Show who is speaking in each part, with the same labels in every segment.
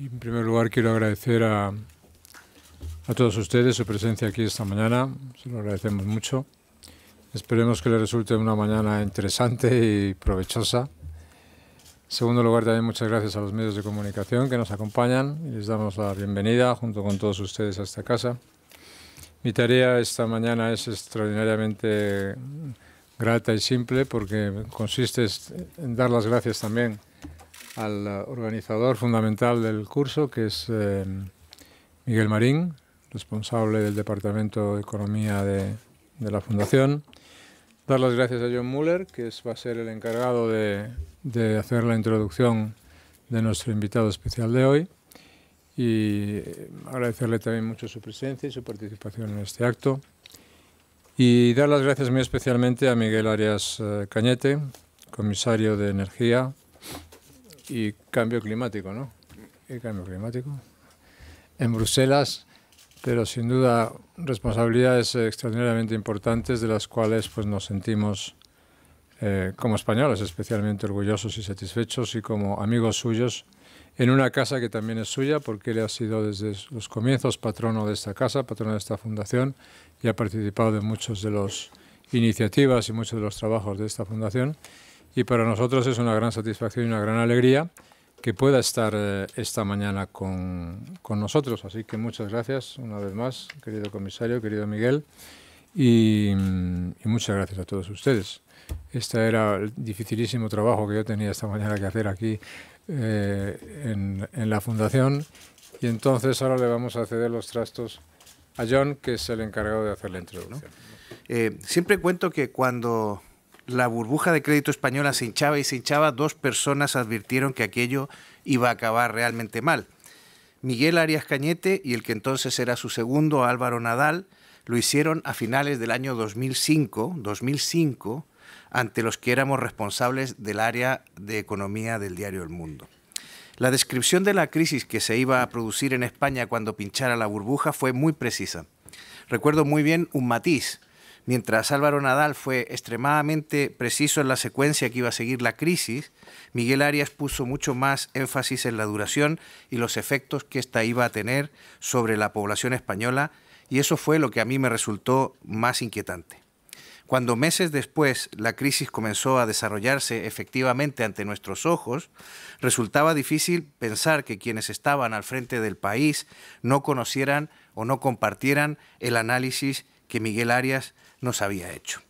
Speaker 1: Y en primer lugar quiero agradecer a todos ustedes su presencia aquí esta mañana, se lo agradecemos mucho. Esperemos que les resulte una mañana interesante y provechosa. En segundo lugar, también muchas gracias a los medios de comunicación que nos acompañan y les damos la bienvenida junto con todos ustedes a esta casa. Mi tarea esta mañana es extraordinariamente grata y simple porque consiste en dar las gracias también al organizador fundamental del curso, que es Miguel Marín, responsable del Departamento de Economía de la Fundación. Dar las gracias a John Muller, que va a ser el encargado de hacer la introducción de nuestro invitado especial de hoy. Y agradecerle también mucho su presencia y su participación en este acto. Y dar las gracias muy especialmente a Miguel Arias Cañete, comisario de Energía y Cambio Climático, ¿no? Y Cambio Climático. En Bruselas, pero sin duda responsabilidades extraordinariamente importantes de las cuales pues, nos sentimos como españoles especialmente orgullosos y satisfechos y como amigos suyos en una casa que también es suya porque él ha sido desde los comienzos patrono de esta casa, patrono de esta fundación y ha participado de muchas de las iniciativas y muchos de los trabajos de esta fundación. Y para nosotros es una gran satisfacción y una gran alegría que pueda estar esta mañana con nosotros. Así que muchas gracias una vez más, querido comisario, querido Miguel, y muchas gracias a todos ustedes. Este era el dificilísimo trabajo que yo tenía esta mañana que hacer aquí en la Fundación, y entonces ahora le vamos a ceder los trastos a John, que es el encargado de hacer la introducción.
Speaker 2: Siempre cuento que cuando la burbuja de crédito española se hinchaba y se hinchaba, dos personas advirtieron que aquello iba a acabar realmente mal. Miguel Arias Cañete y el que entonces era su segundo, Álvaro Nadal, lo hicieron a finales del año 2005, ante los que éramos responsables del área de economía del diario El Mundo. La descripción de la crisis que se iba a producir en España cuando pinchara la burbuja fue muy precisa. Recuerdo muy bien un matiz. Mientras Álvaro Nadal fue extremadamente preciso en la secuencia que iba a seguir la crisis, Miguel Arias puso mucho más énfasis en la duración y los efectos que ésta iba a tener sobre la población española, y eso fue lo que a mí me resultó más inquietante. Cuando meses después la crisis comenzó a desarrollarse efectivamente ante nuestros ojos, resultaba difícil pensar que quienes estaban al frente del país no conocieran o no compartieran el análisis que Miguel Arias nos había hecho.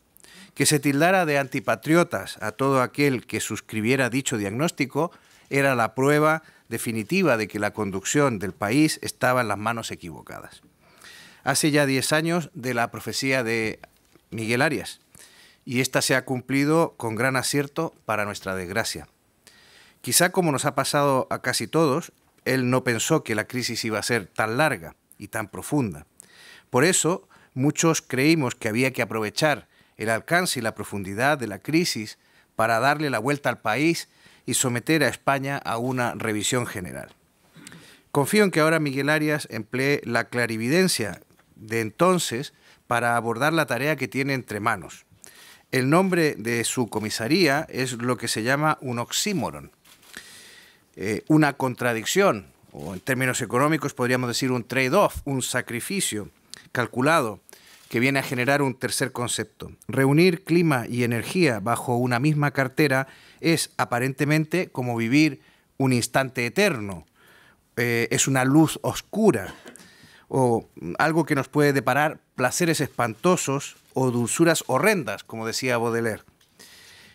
Speaker 2: Que se tildara de antipatriotas a todo aquel que suscribiera dicho diagnóstico era la prueba definitiva de que la conducción del país estaba en las manos equivocadas. Hace ya 10 años de la profecía de Miguel Arias, y esta se ha cumplido con gran acierto para nuestra desgracia. Quizá como nos ha pasado a casi todos, él no pensó que la crisis iba a ser tan larga y tan profunda. Por eso, muchos creímos que había que aprovechar el alcance y la profundidad de la crisis para darle la vuelta al país y someter a España a una revisión general. Confío en que ahora Miguel Arias emplee la clarividencia de entonces para abordar la tarea que tiene entre manos. El nombre de su comisaría es lo que se llama un oxímoron, una contradicción, o en términos económicos podríamos decir un trade-off, un sacrificio calculado que viene a generar un tercer concepto. Reunir clima y energía bajo una misma cartera es aparentemente como vivir un instante eterno, es una luz oscura o algo que nos puede deparar placeres espantosos o dulzuras horrendas, como decía Baudelaire.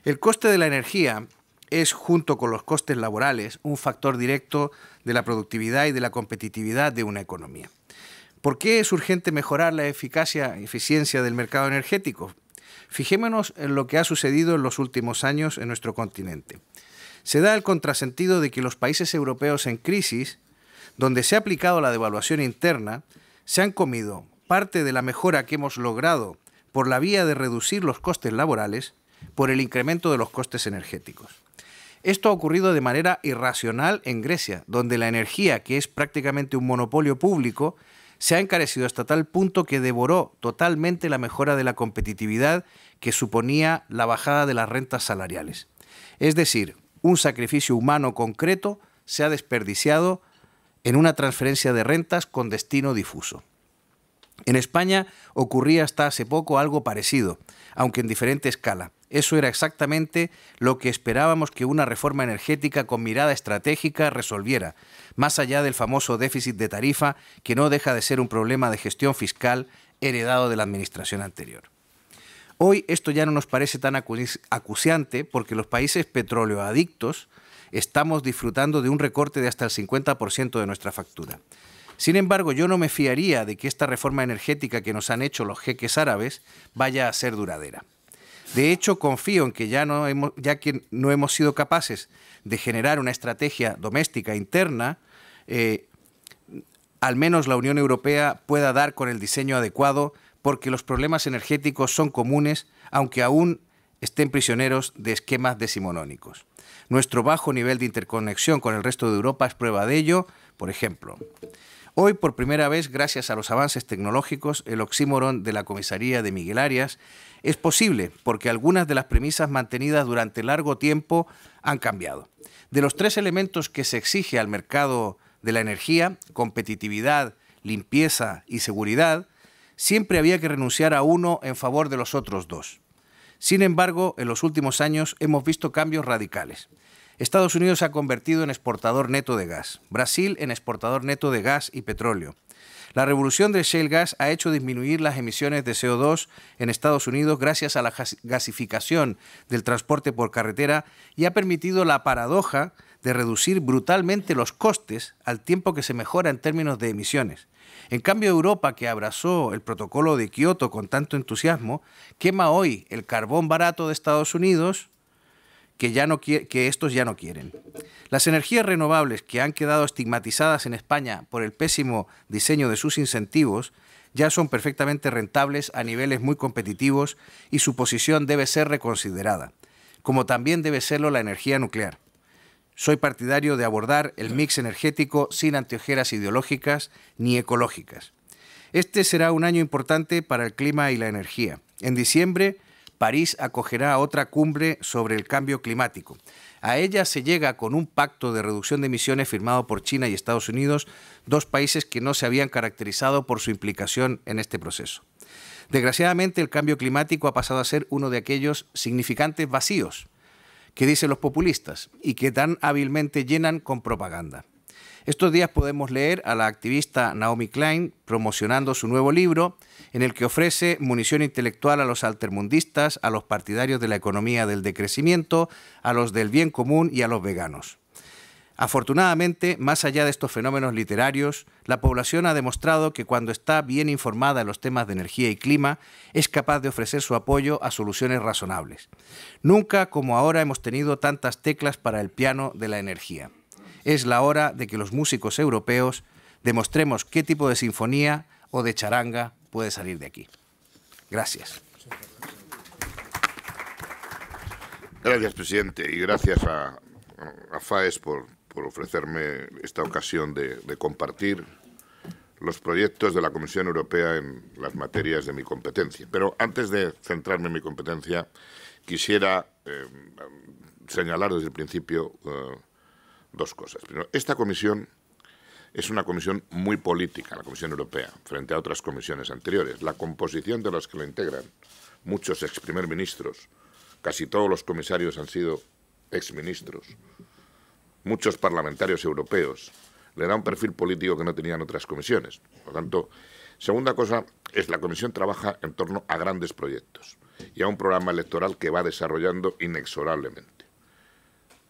Speaker 2: El coste de la energía es, junto con los costes laborales, un factor directo de la productividad y de la competitividad de una economía. ¿Por qué es urgente mejorar la eficacia y eficiencia del mercado energético? Fijémonos en lo que ha sucedido en los últimos años en nuestro continente. Se da el contrasentido de que los países europeos en crisis, donde se ha aplicado la devaluación interna, se han comido parte de la mejora que hemos logrado por la vía de reducir los costes laborales por el incremento de los costes energéticos. Esto ha ocurrido de manera irracional en Grecia, donde la energía, que es prácticamente un monopolio público, se ha encarecido hasta tal punto que devoró totalmente la mejora de la competitividad que suponía la bajada de las rentas salariales. Es decir, un sacrificio humano concreto se ha desperdiciado en una transferencia de rentas con destino difuso. En España ocurría hasta hace poco algo parecido, aunque en diferente escala. Eso era exactamente lo que esperábamos que una reforma energética con mirada estratégica resolviera, más allá del famoso déficit de tarifa, que no deja de ser un problema de gestión fiscal heredado de la administración anterior. Hoy esto ya no nos parece tan acuciante porque los países petroleoadictos estamos disfrutando de un recorte de hasta el 50% de nuestra factura. Sin embargo, yo no me fiaría de que esta reforma energética que nos han hecho los jeques árabes vaya a ser duradera. De hecho, confío en que ya que no hemos sido capaces de generar una estrategia doméstica interna, al menos la Unión Europea pueda dar con el diseño adecuado, porque los problemas energéticos son comunes, aunque aún estén prisioneros de esquemas decimonónicos. Nuestro bajo nivel de interconexión con el resto de Europa es prueba de ello. Por ejemplo, hoy, por primera vez, gracias a los avances tecnológicos, el oxímoron de la comisaría de Miguel Arias es posible porque algunas de las premisas mantenidas durante largo tiempo han cambiado. De los 3 elementos que se exige al mercado de la energía, competitividad, limpieza y seguridad, siempre había que renunciar a uno en favor de los otros 2. Sin embargo, en los últimos años hemos visto cambios radicales. Estados Unidos se ha convertido en exportador neto de gas, Brasil en exportador neto de gas y petróleo. La revolución del shale gas ha hecho disminuir las emisiones de CO2 en Estados Unidos gracias a la gasificación del transporte por carretera y ha permitido la paradoja de reducir brutalmente los costes al tiempo que se mejora en términos de emisiones. En cambio, Europa, que abrazó el protocolo de Kioto con tanto entusiasmo, quema hoy el carbón barato de Estados Unidos que estos ya no quieren. Las energías renovables que han quedado estigmatizadas en España por el pésimo diseño de sus incentivos ya son perfectamente rentables a niveles muy competitivos y su posición debe ser reconsiderada, como también debe serlo la energía nuclear. Soy partidario de abordar el mix energético sin anteojeras ideológicas ni ecológicas. Este será un año importante para el clima y la energía. En diciembre, París acogerá otra cumbre sobre el cambio climático. A ella se llega con un pacto de reducción de emisiones firmado por China y Estados Unidos, 2 países que no se habían caracterizado por su implicación en este proceso. Desgraciadamente, el cambio climático ha pasado a ser uno de aquellos significantes vacíos que dicen los populistas y que tan hábilmente llenan con propaganda. Estos días podemos leer a la activista Naomi Klein promocionando su nuevo libro, en el que ofrece munición intelectual a los altermundistas, a los partidarios de la economía del decrecimiento, a los del bien común y a los veganos. Afortunadamente, más allá de estos fenómenos literarios, la población ha demostrado que cuando está bien informada en los temas de energía y clima, es capaz de ofrecer su apoyo a soluciones razonables. Nunca como ahora hemos tenido tantas teclas para el piano de la energía. Es la hora de que los músicos europeos demostremos qué tipo de sinfonía o de charanga puede salir de aquí. Gracias.
Speaker 3: Gracias, presidente, y gracias a FAES por ofrecerme esta ocasión de compartir los proyectos de la Comisión Europea en las materias de mi competencia. Pero antes de centrarme en mi competencia, quisiera señalar desde el principio 2 cosas. Primero, esta comisión es una comisión muy política, la Comisión Europea, frente a otras comisiones anteriores. La composición de los que la integran, muchos ex primer ministros, casi todos los comisarios han sido exministros, muchos parlamentarios europeos, le da un perfil político que no tenían otras comisiones. Por lo tanto, segunda cosa es la comisión trabaja en torno a grandes proyectos y a un programa electoral que va desarrollando inexorablemente.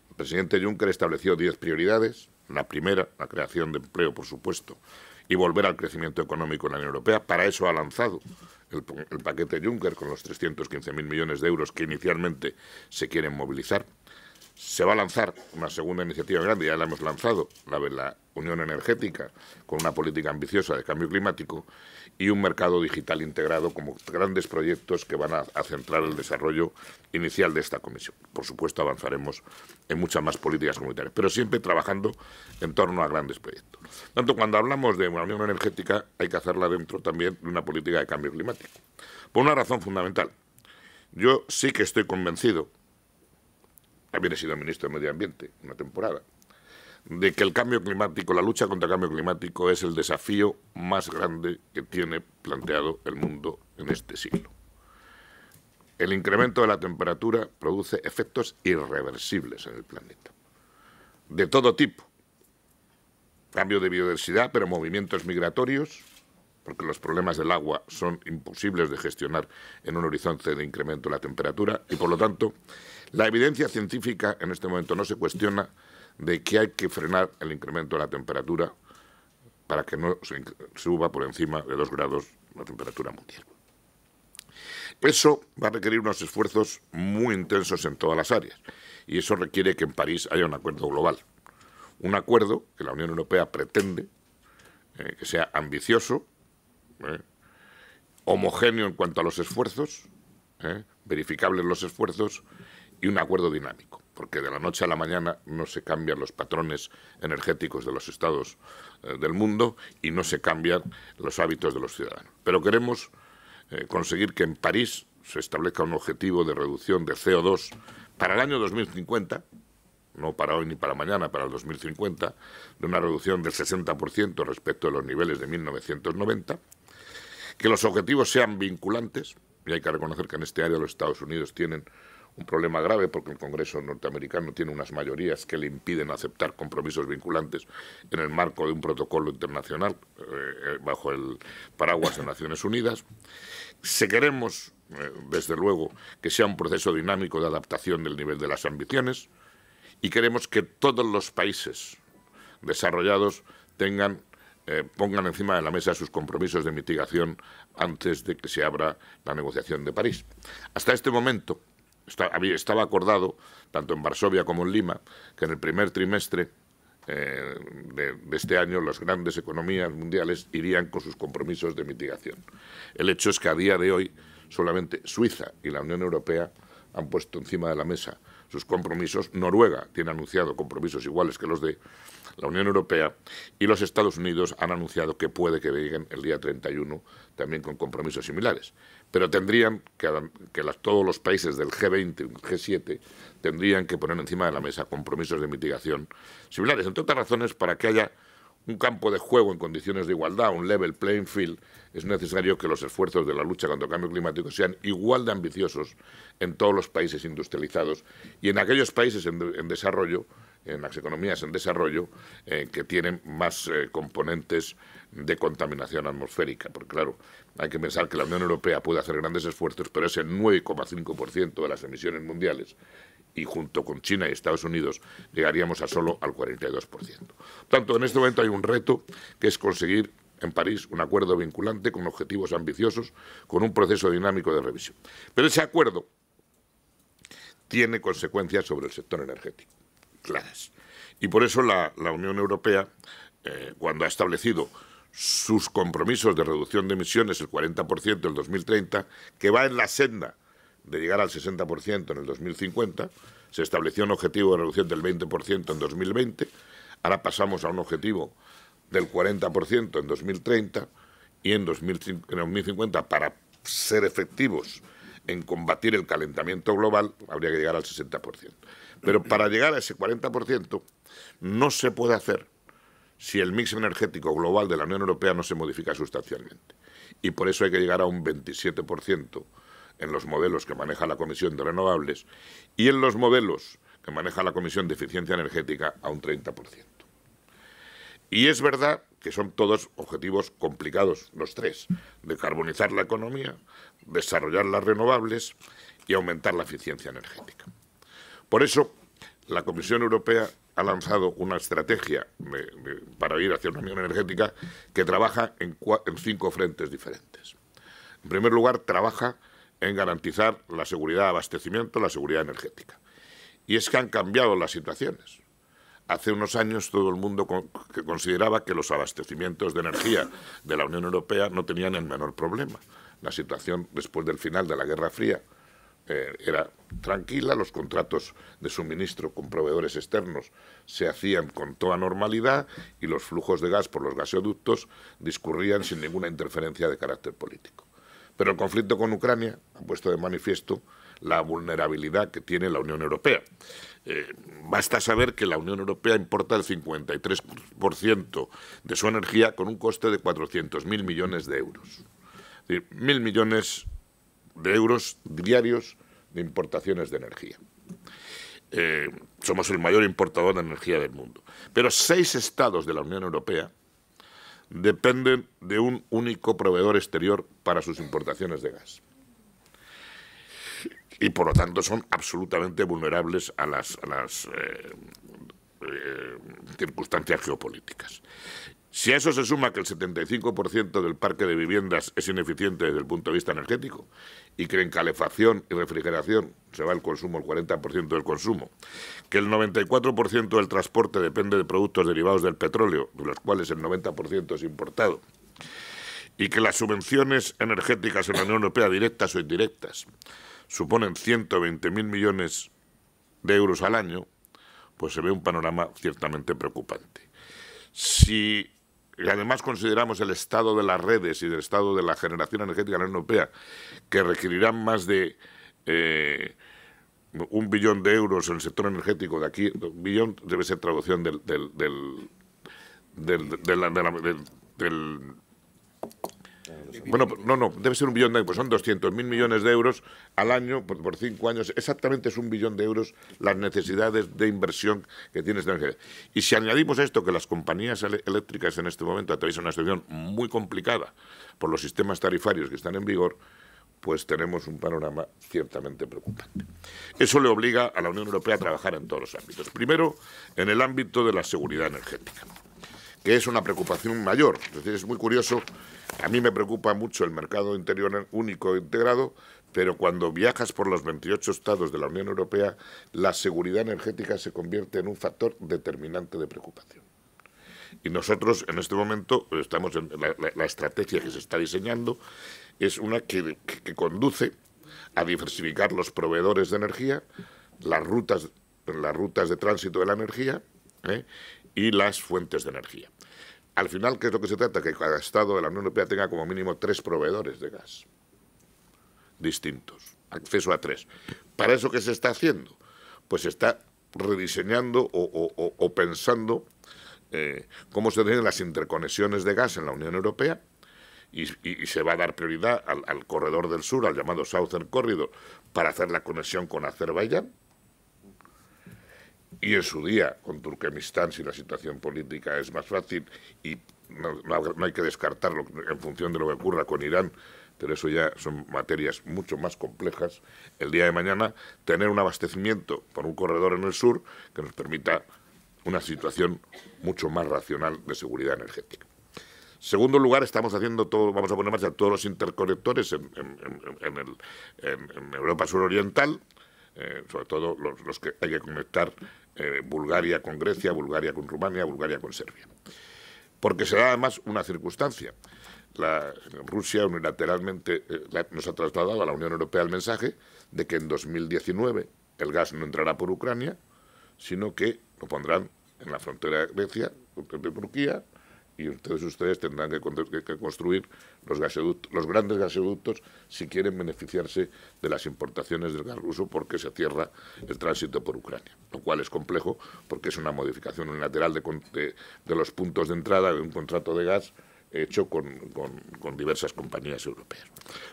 Speaker 3: El presidente Juncker estableció 10 prioridades. La primera, la creación de empleo, por supuesto, y volver al crecimiento económico en la Unión Europea. Para eso ha lanzado el paquete Juncker con los 315.000 millones de euros que inicialmente se quieren movilizar. Se va a lanzar una segunda iniciativa grande, ya la hemos lanzado, la de la Unión Energética, con una política ambiciosa de cambio climático y un mercado digital integrado como grandes proyectos que van a centrar el desarrollo inicial de esta comisión. Por supuesto, avanzaremos en muchas más políticas comunitarias, pero siempre trabajando en torno a grandes proyectos. Tanto cuando hablamos de una Unión Energética, hay que hacerla dentro también de una política de cambio climático. Por una razón fundamental. Yo sí que estoy convencido, también he sido ministro de Medio Ambiente una temporada, de que el cambio climático, la lucha contra el cambio climático es el desafío más grande que tiene planteado el mundo en este siglo. El incremento de la temperatura produce efectos irreversibles en el planeta, de todo tipo. Cambio de biodiversidad, pero movimientos migratorios, porque los problemas del agua son imposibles de gestionar en un horizonte de incremento de la temperatura y, por lo tanto, la evidencia científica en este momento no se cuestiona de que hay que frenar el incremento de la temperatura para que no se suba por encima de 2 grados la temperatura mundial. Eso va a requerir unos esfuerzos muy intensos en todas las áreas y eso requiere que en París haya un acuerdo global. Un acuerdo que la Unión Europea pretende que sea ambicioso, homogéneo en cuanto a los esfuerzos, verificables los esfuerzos y un acuerdo dinámico, porque de la noche a la mañana no se cambian los patrones energéticos de los estados del mundo y no se cambian los hábitos de los ciudadanos. Pero queremos conseguir que en París se establezca un objetivo de reducción de CO2 para el año 2050, no para hoy ni para mañana, para el 2050, de una reducción del 60% respecto de los niveles de 1990, que los objetivos sean vinculantes, y hay que reconocer que en este área los Estados Unidos tienen un problema grave porque el Congreso norteamericano tiene unas mayorías que le impiden aceptar compromisos vinculantes en el marco de un protocolo internacional bajo el paraguas de Naciones Unidas. Si queremos, desde luego, que sea un proceso dinámico de adaptación del nivel de las ambiciones y queremos que todos los países desarrollados pongan encima de la mesa sus compromisos de mitigación antes de que se abra la negociación de París. Hasta este momento estaba acordado, tanto en Varsovia como en Lima, que en el primer trimestre de este año las grandes economías mundiales irían con sus compromisos de mitigación. El hecho es que a día de hoy solamente Suiza y la Unión Europea han puesto encima de la mesa sus compromisos. Noruega tiene anunciado compromisos iguales que los de la Unión Europea y los Estados Unidos han anunciado que puede que lleguen el día 31 también con compromisos similares. Pero tendrían todos los países del G20 y G7 tendrían que poner encima de la mesa compromisos de mitigación similares. Entre otras razones, para que haya un campo de juego en condiciones de igualdad, un level playing field, es necesario que los esfuerzos de la lucha contra el cambio climático sean igual de ambiciosos en todos los países industrializados y en aquellos países en desarrollo, en las economías en desarrollo, que tienen más componentes de contaminación atmosférica. Porque, claro, hay que pensar que la Unión Europea puede hacer grandes esfuerzos, pero es el 9,5% de las emisiones mundiales y junto con China y Estados Unidos llegaríamos solo al 42%. Por tanto, en este momento hay un reto que es conseguir en París un acuerdo vinculante con objetivos ambiciosos, con un proceso dinámico de revisión. Pero ese acuerdo tiene consecuencias sobre el sector energético, claras. Y por eso la Unión Europea, cuando ha establecido sus compromisos de reducción de emisiones, el 40% en 2030, que va en la senda de llegar al 60% en el 2050, se estableció un objetivo de reducción del 20% en 2020, ahora pasamos a un objetivo del 40% en 2030 y en 2050, para ser efectivos en combatir el calentamiento global, habría que llegar al 60%. Pero para llegar a ese 40% no se puede hacer si el mix energético global de la Unión Europea no se modifica sustancialmente. Y por eso hay que llegar a un 27% en los modelos que maneja la Comisión de Renovables y en los modelos que maneja la Comisión de Eficiencia Energética a un 30%. Y es verdad que son todos objetivos complicados, los tres: decarbonizar la economía, desarrollar las renovables y aumentar la eficiencia energética. Por eso, la Comisión Europea ha lanzado una estrategia para ir hacia una unión energética que trabaja en 5 frentes diferentes. En primer lugar, trabaja en garantizar la seguridad de abastecimiento, la seguridad energética. Y es que han cambiado las situaciones. Hace unos años todo el mundo consideraba que los abastecimientos de energía de la Unión Europea no tenían el menor problema. La situación después del final de la Guerra Fría era tranquila, los contratos de suministro con proveedores externos se hacían con toda normalidad y los flujos de gas por los gasoductos discurrían sin ninguna interferencia de carácter político. Pero el conflicto con Ucrania ha puesto de manifiesto la vulnerabilidad que tiene la Unión Europea. Basta saber que la Unión Europea importa el 53% de su energía con un coste de 400.000 millones de euros. Es decir, 1.000 millones de euros diarios de importaciones de energía. Somos el mayor importador de energía del mundo. Pero 6 estados de la Unión Europea dependen de un único proveedor exterior para sus importaciones de gas. Y por lo tanto son absolutamente vulnerables a las circunstancias geopolíticas. Si a eso se suma que el 75% del parque de viviendas es ineficiente desde el punto de vista energético y que en calefacción y refrigeración se va el consumo, el 40% del consumo, que el 94% del transporte depende de productos derivados del petróleo, de los cuales el 90% es importado, y que las subvenciones energéticas en la Unión Europea, directas o indirectas, suponen 120.000 millones de euros al año, pues se ve un panorama ciertamente preocupante. Si además consideramos el estado de las redes y del estado de la generación energética en la Unión Europea, que requerirán más de 1 billón de euros en el sector energético de aquí, billón debe ser traducción del bueno, no, debe ser 1 billón de euros, pues son 200.000 millones de euros al año por 5 años, exactamente es 1 billón de euros las necesidades de inversión que tiene esta energía. Y si añadimos a esto que las compañías eléctricas en este momento atraviesan una situación muy complicada por los sistemas tarifarios que están en vigor, pues tenemos un panorama ciertamente preocupante. Eso le obliga a la Unión Europea a trabajar en todos los ámbitos. Primero, en el ámbito de la seguridad energética, que es una preocupación mayor. Es decir, es muy curioso. A mí me preocupa mucho el mercado interior único integrado, pero cuando viajas por los 28 estados de la Unión Europea, la seguridad energética se convierte en un factor determinante de preocupación. Y nosotros, en este momento, estamos en la estrategia que se está diseñando, es una que conduce a diversificar los proveedores de energía, las rutas de tránsito de la energía y las fuentes de energía. Al final, ¿qué es lo que se trata? Que cada estado de la Unión Europea tenga como mínimo 3 proveedores de gas distintos, acceso a 3. ¿Para eso qué se está haciendo? Pues se está rediseñando o pensando cómo se tienen las interconexiones de gas en la Unión Europea y se va a dar prioridad al corredor del sur, al llamado Southern Corridor, para hacer la conexión con Azerbaiyán. Y en su día, con Turkmenistán, si la situación política es más fácil, y no hay que descartarlo en función de lo que ocurra con Irán, pero eso ya son materias mucho más complejas, el día de mañana tener un abastecimiento por un corredor en el sur que nos permita una situación mucho más racional de seguridad energética. Segundo lugar, estamos haciendo todo, vamos a poner en marcha todos los interconectores en Europa suroriental, sobre todo los que hay que conectar Bulgaria con Grecia, Bulgaria con Rumania, Bulgaria con Serbia. Porque se da además una circunstancia. Rusia unilateralmente nos ha trasladado a la Unión Europea el mensaje de que en 2019 el gas no entrará por Ucrania, sino que lo pondrán en la frontera de Grecia, de Turquía, y ustedes tendrán que construir los grandes gasoductos si quieren beneficiarse de las importaciones del gas ruso, porque se cierra el tránsito por Ucrania, lo cual es complejo porque es una modificación unilateral de los puntos de entrada de un contrato de gas hecho con diversas compañías europeas.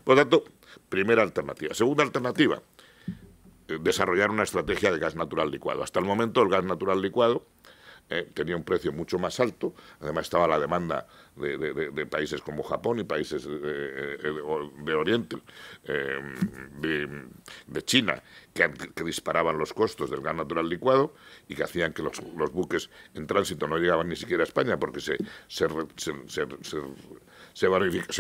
Speaker 3: Por lo tanto, primera alternativa. Segunda alternativa, desarrollar una estrategia de gas natural licuado. Hasta el momento el gas natural licuado tenía un precio mucho más alto, además estaba la demanda de países como Japón y países de Oriente, de China, que disparaban los costos del gas natural licuado y que hacían que los buques en tránsito no llegaban ni siquiera a España porque se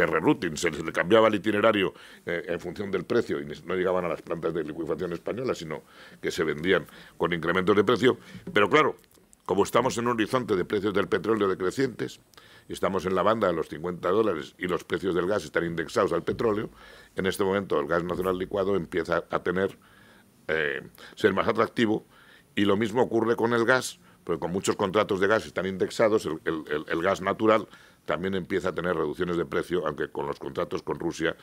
Speaker 3: rerouting, se le cambiaba el itinerario en función del precio y no llegaban a las plantas de licuefacción españolas, sino que se vendían con incrementos de precio. Pero claro, como estamos en un horizonte de precios del petróleo decrecientes y estamos en la banda de los $50 y los precios del gas están indexados al petróleo, en este momento el gas natural licuado empieza a ser más atractivo, y lo mismo ocurre con el gas porque con muchos contratos de gas están indexados, el gas natural también empieza a tener reducciones de precio, aunque con los contratos con Rusia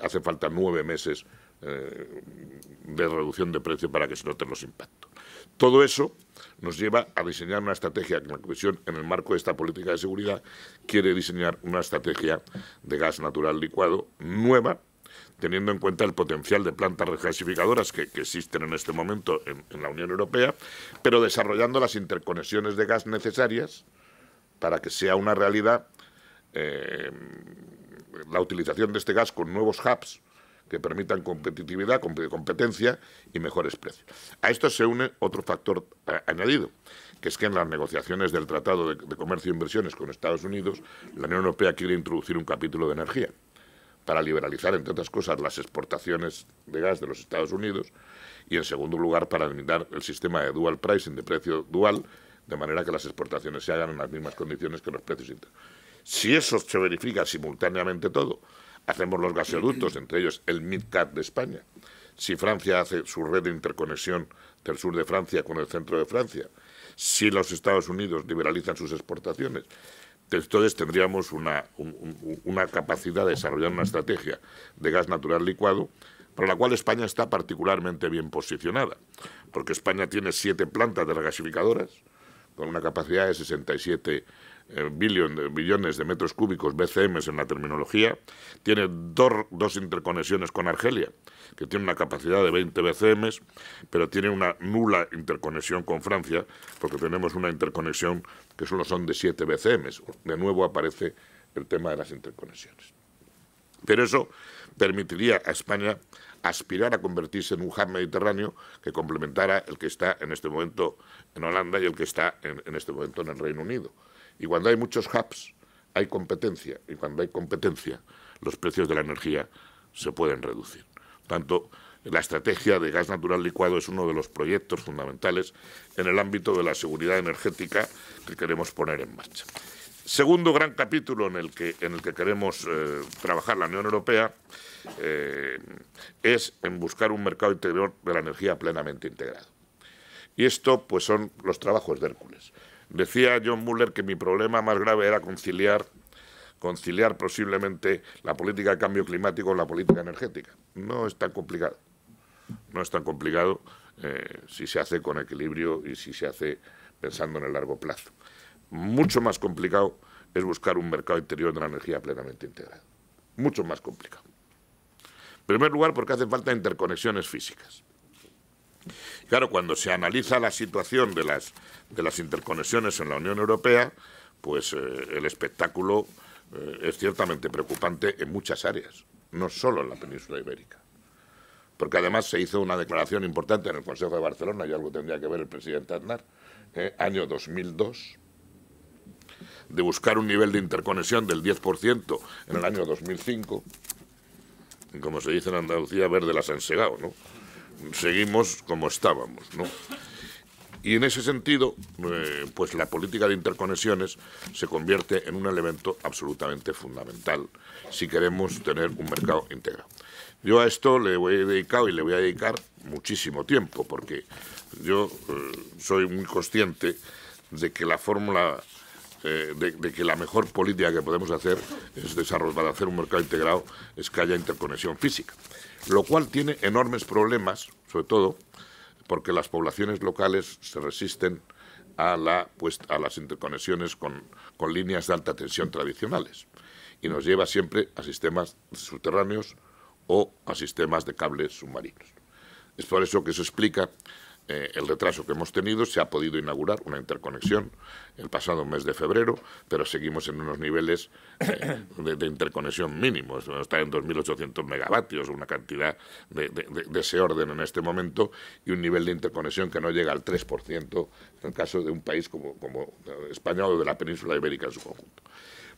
Speaker 3: hace falta 9 meses de reducción de precio para que se noten los impactos. Todo eso nos lleva a diseñar una estrategia que la Comisión, en el marco de esta política de seguridad, quiere diseñar una estrategia de gas natural licuado nueva, teniendo en cuenta el potencial de plantas regasificadoras que existen en este momento en la Unión Europea, pero desarrollando las interconexiones de gas necesarias para que sea una realidad la utilización de este gas con nuevos hubs que permitan competitividad, competencia y mejores precios. A esto se une otro factor añadido, que es que en las negociaciones del Tratado de Comercio e Inversiones con Estados Unidos, la Unión Europea quiere introducir un capítulo de energía para liberalizar, entre otras cosas, las exportaciones de gas de los Estados Unidos y, en segundo lugar, para eliminar el sistema de dual pricing, de precio dual, de manera que las exportaciones se hagan en las mismas condiciones que los precios internos. Si eso se verifica simultáneamente todo, hacemos los gasoductos, entre ellos el MidCat de España. Si Francia hace su red de interconexión del sur de Francia con el centro de Francia, si los Estados Unidos liberalizan sus exportaciones, entonces tendríamos una capacidad de desarrollar una estrategia de gas natural licuado para la cual España está particularmente bien posicionada, porque España tiene 7 plantas de regasificadoras con una capacidad de 67 billones de metros cúbicos, BCMs en la terminología, tiene dos interconexiones con Argelia, que tiene una capacidad de 20 BCMs, pero tiene una nula interconexión con Francia, porque tenemos una interconexión que solo son de 7 BCMs. De nuevo aparece el tema de las interconexiones. Pero eso permitiría a España aspirar a convertirse en un hub mediterráneo que complementara el que está en este momento en Holanda y el que está en este momento en el Reino Unido. Y cuando hay muchos hubs, hay competencia. Y cuando hay competencia, los precios de la energía se pueden reducir. Tanto la estrategia de gas natural licuado es uno de los proyectos fundamentales en el ámbito de la seguridad energética que queremos poner en marcha. Segundo gran capítulo en el que queremos trabajar la Unión Europea es en buscar un mercado interior de la energía plenamente integrado. Y esto pues son los trabajos de Hércules. Decía John Muller que mi problema más grave era conciliar posiblemente la política de cambio climático con la política energética. No es tan complicado. No es tan complicado si se hace con equilibrio y si se hace pensando en el largo plazo. Mucho más complicado es buscar un mercado interior de la energía plenamente integrado. Mucho más complicado. En primer lugar, porque hacen falta interconexiones físicas. Claro, cuando se analiza la situación de las interconexiones en la Unión Europea, pues el espectáculo es ciertamente preocupante en muchas áreas, no solo en la península ibérica. Porque además se hizo una declaración importante en el Consejo de Barcelona, y algo tendría que ver el presidente Aznar, año 2002, de buscar un nivel de interconexión del 10% en el año 2005, y como se dice en Andalucía, verde las han segado, ¿no? Seguimos como estábamos, ¿no? Y en ese sentido, pues la política de interconexiones se convierte en un elemento absolutamente fundamental si queremos tener un mercado integrado. Yo a esto le voy a dedicar muchísimo tiempo, porque yo soy muy consciente de que la fórmula, de que la mejor política que podemos hacer es desarrollar, para hacer un mercado integrado, es que haya interconexión física. Lo cual tiene enormes problemas, sobre todo porque las poblaciones locales se resisten a las interconexiones con líneas de alta tensión tradicionales y nos lleva siempre a sistemas subterráneos o a sistemas de cables submarinos. Es por eso que eso explica el retraso que hemos tenido. Se ha podido inaugurar una interconexión el pasado mes de febrero, pero seguimos en unos niveles de interconexión mínimos. Está en 2.800 megavatios, una cantidad de ese orden en este momento, y un nivel de interconexión que no llega al 3% en el caso de un país como España o de la península ibérica en su conjunto.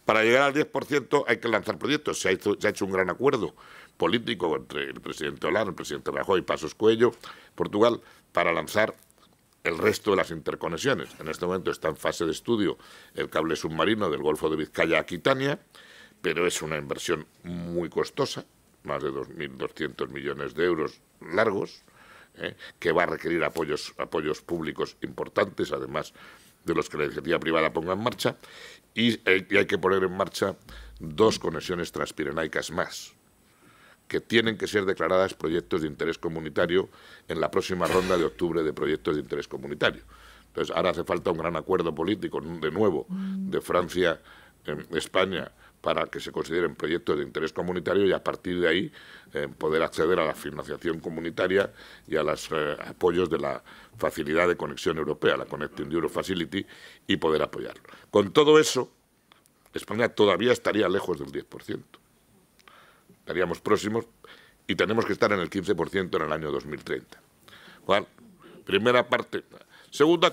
Speaker 3: Para llegar al 10% hay que lanzar proyectos. Se ha hecho un gran acuerdo político entre el presidente Hollande, el presidente Rajoy y Passos Coelho, Portugal, para lanzar el resto de las interconexiones. En este momento está en fase de estudio el cable submarino del Golfo de Vizcaya a Aquitania, pero es una inversión muy costosa, más de 2.200 millones de euros largos, que va a requerir apoyos públicos importantes, además de los que la iniciativa privada ponga en marcha, y hay que poner en marcha 2 conexiones transpirenaicas más, que tienen que ser declaradas proyectos de interés comunitario en la próxima ronda de octubre de proyectos de interés comunitario. Entonces, ahora hace falta un gran acuerdo político, de nuevo, de Francia, España, para que se consideren proyectos de interés comunitario y a partir de ahí poder acceder a la financiación comunitaria y a los apoyos de la Facilidad de Conexión Europea, la Connecting Europe Facility, y poder apoyarlo. Con todo eso, España todavía estaría lejos del 10%. Estaríamos próximos y tenemos que estar en el 15% en el año 2030. Bueno, primera parte. Segundo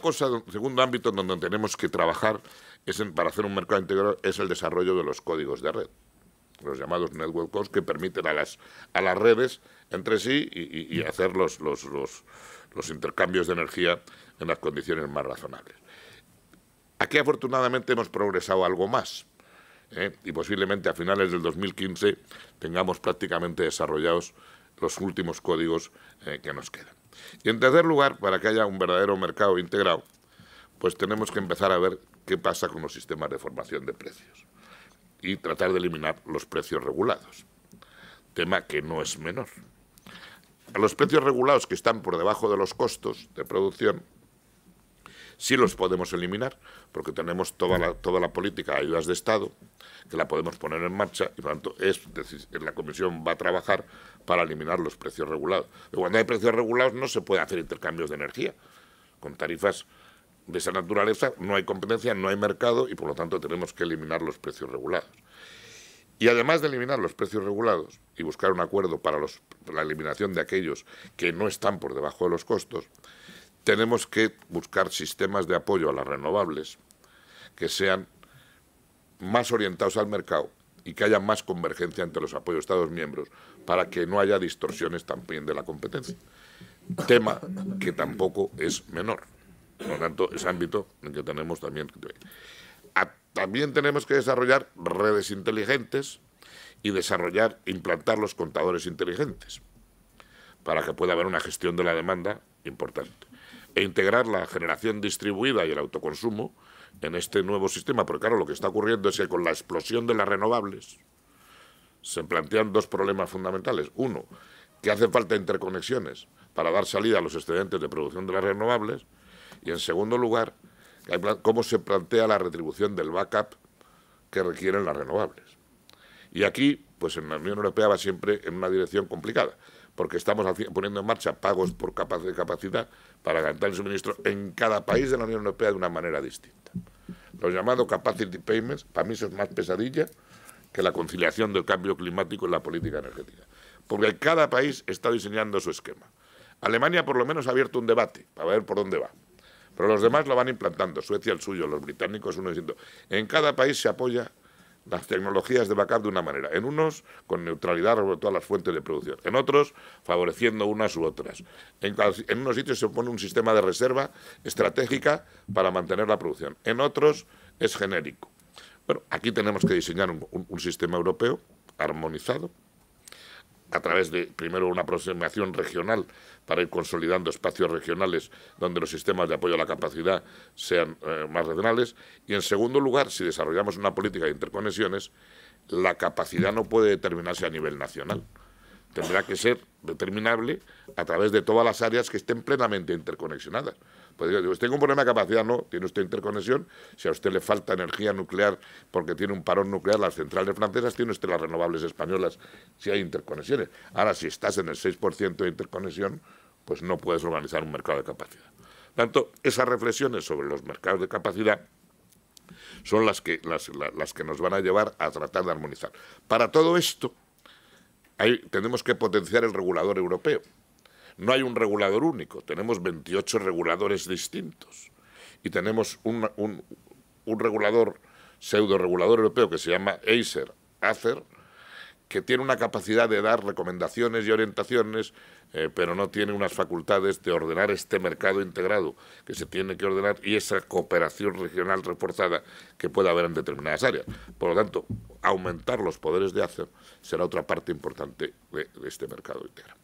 Speaker 3: ámbito en donde tenemos que trabajar para hacer un mercado integrado es el desarrollo de los códigos de red, los llamados network codes, que permiten a las redes entre sí y hacer los intercambios de energía en las condiciones más razonables. Aquí afortunadamente hemos progresado algo más y posiblemente a finales del 2015 tengamos prácticamente desarrollados los últimos códigos que nos quedan. Y en tercer lugar, para que haya un verdadero mercado integrado, pues tenemos que empezar a ver qué pasa con los sistemas de formación de precios y tratar de eliminar los precios regulados, tema que no es menor. A los precios regulados que están por debajo de los costos de producción sí los podemos eliminar, porque tenemos toda la política de ayudas de Estado, que la podemos poner en marcha, y por lo tanto la Comisión va a trabajar para eliminar los precios regulados. Pero cuando hay precios regulados no se puede hacer intercambios de energía. Con tarifas de esa naturaleza no hay competencia, no hay mercado, y por lo tanto tenemos que eliminar los precios regulados. Y además de eliminar los precios regulados y buscar un acuerdo para la eliminación de aquellos que no están por debajo de los costos, tenemos que buscar sistemas de apoyo a las renovables que sean más orientados al mercado y que haya más convergencia entre los apoyos de Estados miembros para que no haya distorsiones también de la competencia. Tema que tampoco es menor. Por lo tanto, es ámbito en que tenemos también que ver. También tenemos que desarrollar redes inteligentes y implantar los contadores inteligentes para que pueda haber una gestión de la demanda importante. E integrar la generación distribuida y el autoconsumo en este nuevo sistema, porque claro, lo que está ocurriendo es que con la explosión de las renovables se plantean 2 problemas fundamentales. Uno, que hace falta interconexiones para dar salida a los excedentes de producción de las renovables, y en segundo lugar, cómo se plantea la retribución del backup que requieren las renovables. Y aquí, pues en la Unión Europea va siempre en una dirección complicada, porque estamos poniendo en marcha pagos por capacidad para garantir el suministro en cada país de la Unión Europea de una manera distinta. Los llamados capacity payments, para mí eso es más pesadilla que la conciliación del cambio climático y la política energética, porque cada país está diseñando su esquema. Alemania por lo menos ha abierto un debate para ver por dónde va, pero los demás lo van implantando, Suecia el suyo, los británicos uno distinto. En cada país se apoya las tecnologías de backup de una manera. En unos, con neutralidad sobre todas las fuentes de producción. En otros, favoreciendo unas u otras. En unos sitios se pone un sistema de reserva estratégica para mantener la producción. En otros, es genérico. Bueno, aquí tenemos que diseñar un sistema europeo armonizado, a través de, primero, una aproximación regional para ir consolidando espacios regionales donde los sistemas de apoyo a la capacidad sean más regionales. Y, en segundo lugar, si desarrollamos una política de interconexiones, la capacidad no puede determinarse a nivel nacional. Tendrá que ser determinable a través de todas las áreas que estén plenamente interconexionadas. Pues digo, tengo un problema de capacidad, no, tiene usted interconexión. Si a usted le falta energía nuclear porque tiene un parón nuclear, las centrales francesas, tiene usted las renovables españolas si hay interconexiones. Ahora, si estás en el 6% de interconexión, pues no puedes organizar un mercado de capacidad. Por tanto, esas reflexiones sobre los mercados de capacidad son las que nos van a llevar a tratar de armonizar. Para todo esto, tenemos que potenciar el regulador europeo. No hay un regulador único, tenemos 28 reguladores distintos y tenemos un regulador, pseudo-regulador europeo que se llama ACER, que tiene una capacidad de dar recomendaciones y orientaciones, pero no tiene unas facultades de ordenar este mercado integrado que se tiene que ordenar y esa cooperación regional reforzada que puede haber en determinadas áreas. Por lo tanto, aumentar los poderes de ACER será otra parte importante de este mercado integrado.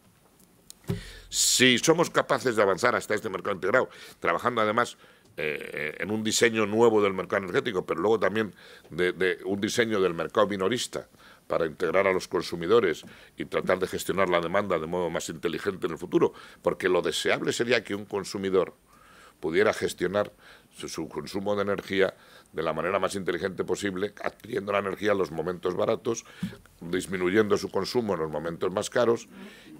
Speaker 3: Si somos capaces de avanzar hasta este mercado integrado, trabajando además en un diseño nuevo del mercado energético, pero luego también de un diseño del mercado minorista para integrar a los consumidores y tratar de gestionar la demanda de modo más inteligente en el futuro, porque lo deseable sería que un consumidor pudiera gestionar su consumo de energía de la manera más inteligente posible, adquiriendo la energía en los momentos baratos, disminuyendo su consumo en los momentos más caros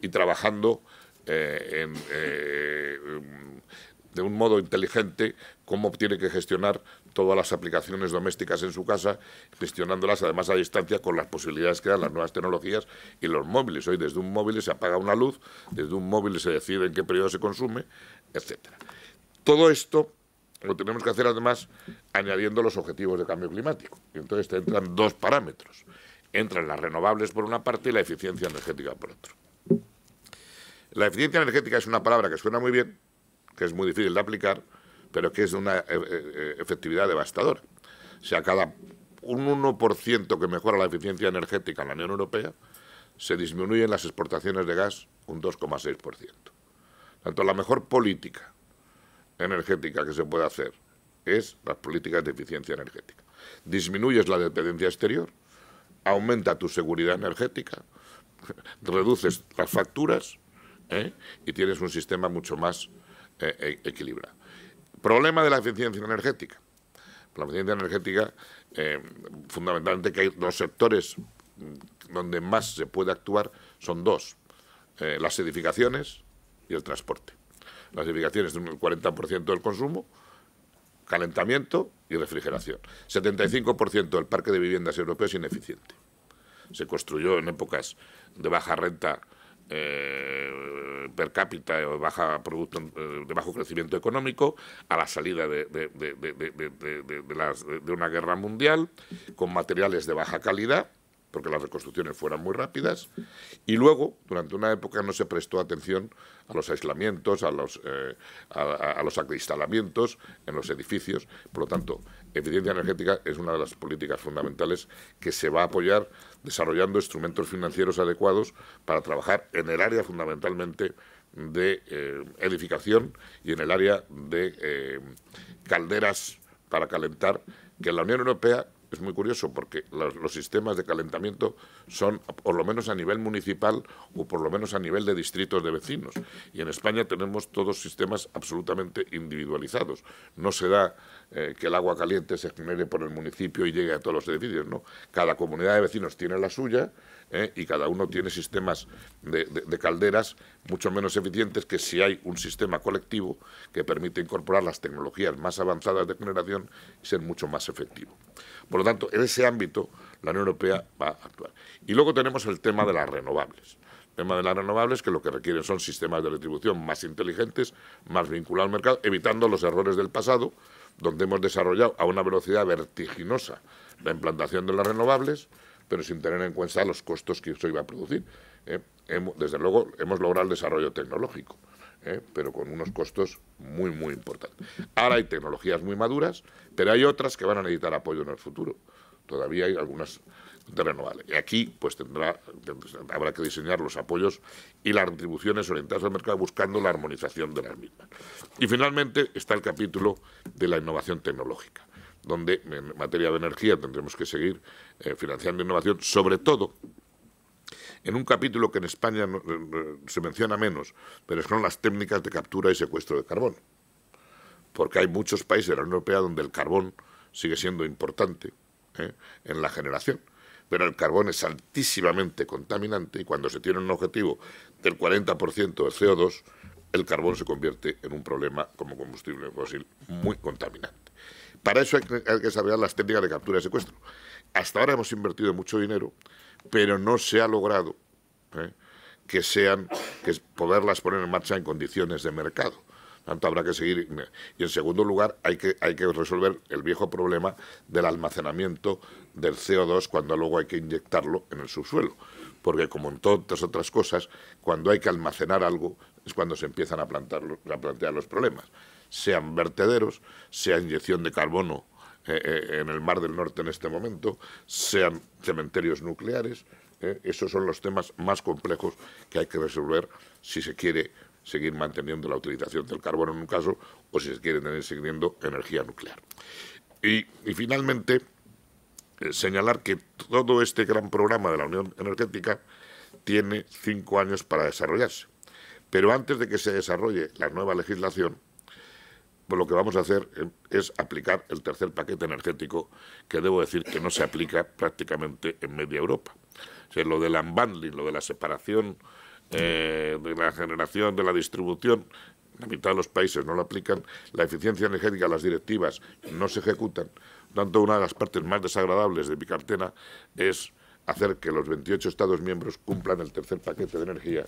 Speaker 3: y trabajando de un modo inteligente cómo tiene que gestionar todas las aplicaciones domésticas en su casa, gestionándolas además a distancia con las posibilidades que dan las nuevas tecnologías y los móviles. Hoy desde un móvil se apaga una luz, desde un móvil se decide en qué periodo se consume, etcétera. Todo esto lo tenemos que hacer además añadiendo los objetivos de cambio climático. Y entonces te entran dos parámetros. Entran las renovables por una parte y la eficiencia energética por otro. La eficiencia energética es una palabra que suena muy bien, que es muy difícil de aplicar, pero que es de una efectividad devastadora. O sea, cada un 1% que mejora la eficiencia energética en la Unión Europea, se disminuyen las exportaciones de gas un 2,6%. Tanto la mejor política energética que se puede hacer es las políticas de eficiencia energética. Disminuyes la dependencia exterior, aumenta tu seguridad energética, reduces las facturas y tienes un sistema mucho más equilibrado. Problema de la eficiencia energética. La eficiencia energética, fundamentalmente que hay dos sectores donde más se puede actuar, son dos, las edificaciones y el transporte. Las edificaciones tienen el 40% del consumo, calentamiento y refrigeración. 75% del parque de viviendas europeo es ineficiente. Se construyó en épocas de baja renta per cápita o de bajo crecimiento económico, a la salida de una guerra mundial, con materiales de baja calidad, porque las reconstrucciones fueran muy rápidas, y luego, durante una época, no se prestó atención a los aislamientos, a los acristalamientos en los edificios. Por lo tanto, eficiencia energética es una de las políticas fundamentales que se va a apoyar desarrollando instrumentos financieros adecuados para trabajar en el área fundamentalmente de edificación y en el área de calderas para calentar, que en la Unión Europea es muy curioso porque los sistemas de calentamiento son, por lo menos a nivel municipal o por lo menos a nivel de distritos de vecinos. Y en España tenemos todos sistemas absolutamente individualizados. No se da que el agua caliente se genere por el municipio y llegue a todos los edificios, ¿no? Cada comunidad de vecinos tiene la suya y cada uno tiene sistemas de calderas mucho menos eficientes que si hay un sistema colectivo que permite incorporar las tecnologías más avanzadas de generación y ser mucho más efectivo. Por lo tanto, en ese ámbito la Unión Europea va a actuar. Y luego tenemos el tema de las renovables. El tema de las renovables que lo que requieren son sistemas de distribución más inteligentes, más vinculados al mercado, evitando los errores del pasado, donde hemos desarrollado a una velocidad vertiginosa la implantación de las renovables, pero sin tener en cuenta los costos que eso iba a producir. Desde luego hemos logrado el desarrollo tecnológico, pero con unos costos muy, muy importantes. Ahora hay tecnologías muy maduras, pero hay otras que van a necesitar apoyo en el futuro. Todavía hay algunas de renovables. Y aquí pues habrá que diseñar los apoyos y las retribuciones orientadas al mercado buscando la armonización de las mismas. Y finalmente está el capítulo de la innovación tecnológica, donde en materia de energía tendremos que seguir financiando innovación, sobre todo en un capítulo que en España se menciona menos, pero son las técnicas de captura y secuestro de carbón. Porque hay muchos países de la Unión Europea donde el carbón sigue siendo importante en la generación, pero el carbón es altísimamente contaminante y cuando se tiene un objetivo del 40% de CO2, el carbón se convierte en un problema como combustible fósil muy contaminante. Para eso hay que desarrollar las técnicas de captura y secuestro. Hasta ahora hemos invertido mucho dinero, pero no se ha logrado que poderlas poner en marcha en condiciones de mercado. Tanto habrá que seguir. Y en segundo lugar, hay que resolver el viejo problema del almacenamiento del CO2 cuando luego hay que inyectarlo en el subsuelo. Porque como en todas otras cosas, cuando hay que almacenar algo es cuando se empiezan a plantear los problemas. Sean vertederos, sea inyección de carbono en el Mar del Norte en este momento, sean cementerios nucleares, Esos son los temas más complejos que hay que resolver si se quiere seguir manteniendo la utilización del carbono en un caso o si se quiere tener siguiendo energía nuclear. Y finalmente, señalar que todo este gran programa de la Unión Energética tiene 5 años para desarrollarse. Pero antes de que se desarrolle la nueva legislación, pues lo que vamos a hacer es aplicar el tercer paquete energético, que debo decir que no se aplica prácticamente en media Europa. O sea, lo del unbundling, lo de la separación de la generación, de la distribución, la mitad de los países no lo aplican, la eficiencia energética, las directivas no se ejecutan. Tanto una de las partes más desagradables de mi cartera es hacer que los 28 Estados miembros cumplan el tercer paquete de energía,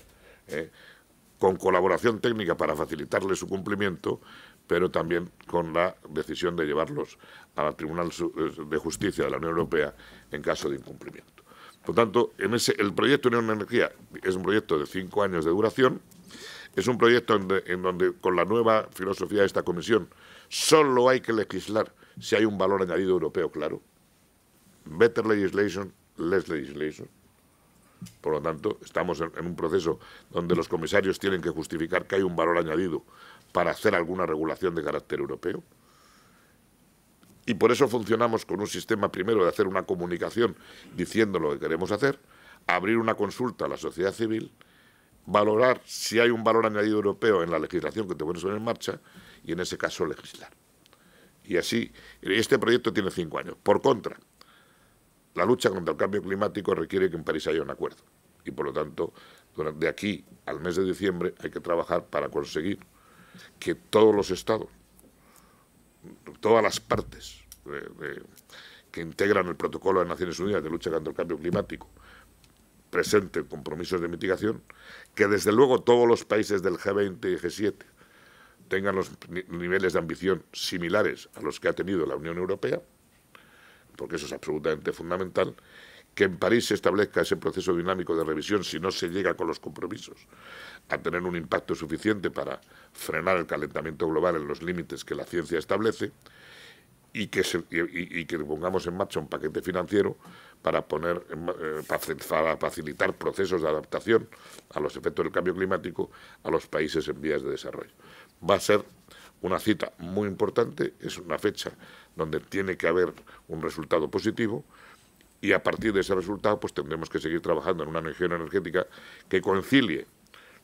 Speaker 3: con colaboración técnica para facilitarle su cumplimiento, pero también con la decisión de llevarlos al Tribunal de Justicia de la Unión Europea en caso de incumplimiento. Por tanto, el proyecto Unión Energía es un proyecto de 5 años de duración, es un proyecto en donde, con la nueva filosofía de esta Comisión, solo hay que legislar si hay un valor añadido europeo claro. Better legislation, less legislation. Por lo tanto, estamos en un proceso donde los comisarios tienen que justificar que hay un valor añadido para hacer alguna regulación de carácter europeo. Y por eso funcionamos con un sistema, primero, de hacer una comunicación diciendo lo que queremos hacer, abrir una consulta a la sociedad civil, valorar si hay un valor añadido europeo en la legislación que te pones en marcha y, en ese caso, legislar. Y así, este proyecto tiene 5 años. Por contra, la lucha contra el cambio climático requiere que en París haya un acuerdo. Y, por lo tanto, de aquí al mes de diciembre hay que trabajar para conseguir que todos los Estados, todas las partes que integran el protocolo de Naciones Unidas de lucha contra el cambio climático presenten compromisos de mitigación, que desde luego todos los países del G20 y G7 tengan los niveles de ambición similares a los que ha tenido la Unión Europea, porque eso es absolutamente fundamental, que en París se establezca ese proceso dinámico de revisión si no se llega con los compromisos a tener un impacto suficiente para frenar el calentamiento global en los límites que la ciencia establece y que pongamos en marcha un paquete financiero para facilitar procesos de adaptación a los efectos del cambio climático a los países en vías de desarrollo. Va a ser una cita muy importante, es una fecha donde tiene que haber un resultado positivo y a partir de ese resultado pues tendremos que seguir trabajando en una región energética que concilie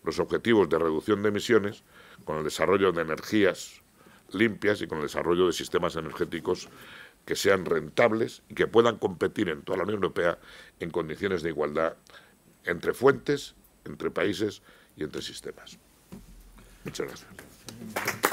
Speaker 3: los objetivos de reducción de emisiones con el desarrollo de energías limpias y con el desarrollo de sistemas energéticos que sean rentables y que puedan competir en toda la Unión Europea en condiciones de igualdad entre fuentes, entre países y entre sistemas. Muchas gracias.